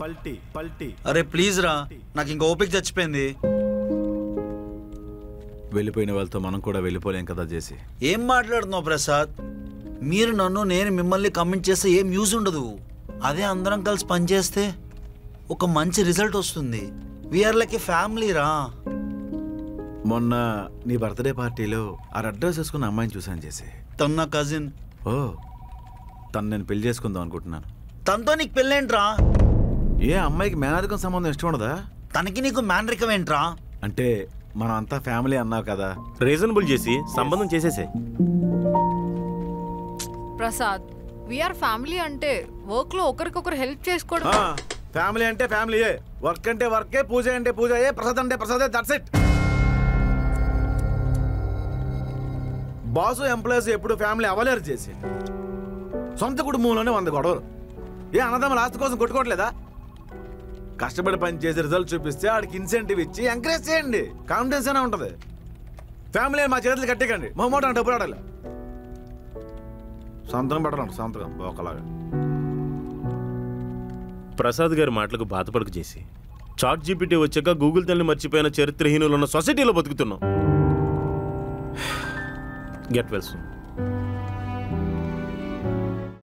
పల్టీ పల్టీ. అరే ప్లీజ్ రా, నాకు ఇంకా ఓపిక చచ్చిపోయింది. వెళ్ళిపోయిన వాళ్ళతో మనం కూడా వెళ్ళిపోలేం కదా చేసి. ఏం మాట్లాడుతున్నావు ప్రసాద్? మీరు నన్ను, నేను మిమ్మల్ని కమెంట్ చేస్తే ఏం యూజ్ ఉండదు. అదే అందరం కలిసి పనిచేస్తే ఒక మంచి రిజల్ట్ వస్తుంది. వీఆర్ లైక్ ఏ ఫ్యామిలీ రా. మొన్న నీ బర్త్డే పార్టీలో ఆ రెడ్ డ్రెస్ వేసుకున్న అమ్మాయిని చూసాను చేసి. తను నా కజిన్. ఓ, తను నేను పెళ్లి చేసుకుందాం అనుకుంటున్నాను. తనతో నీకు పెళ్ళేంట్రా? ఏ అమ్మాయికి మేనరికం సంబంధం ఇష్టం ఉండదా? తనకి నీకు మేనరికం ఏంట్రా? అంటే మనం అంతా ఫ్యామిలీ అన్నావు కదా, రీజనబుల్ చేసి సంబంధం చేసేసే. ప్రసాద్, వీఆర్ ఫ్యామిలీ అంటే వర్క్ లో ఒకరికొకరు హెల్ప్ చేసుకోవడం. ఫ్యామిలీ అంటే ఫ్యామిలీయే, వర్క్ అంటే వర్కే, పూజ అంటే పూజయే, ప్రసాద్ అంటే ప్రసాదే. That's it. బాసు ఎంప్లాయీస్ ఎప్పుడు ఫ్యామిలీ అవ్వలేరు చేసి. సొంత కుటుంబంలోనే 100 గొడవలు. ఏ అన్నదమ్ముల ఆస్తి కోసం కొట్టుకోవట్లేదా? కష్టపడి పని చేసి రిజల్ట్ చూపిస్తే ఆడికి ఇన్సెంటివ్ ఇచ్చి ఎంకరేజ్ చేయండి. కాన్ఫిడెన్స్ అయినా ఉంటుంది. ఫ్యామిలీ మా చేతులు కట్టేకండి, మొహమాట డబ్బులు ఆడాలి. సంతకం పెట్టడం సంతకం ఒకలాగా. ప్రసాద్ గారి మాటలకు బాధపడకు చేసి. చాట్ జీపీటీ వచ్చాక గూగుల్ తల్లి మర్చిపోయిన చరిత్రహీనులు ఉన్న సొసైటీలో బతుకుతున్నాం. Get well soon.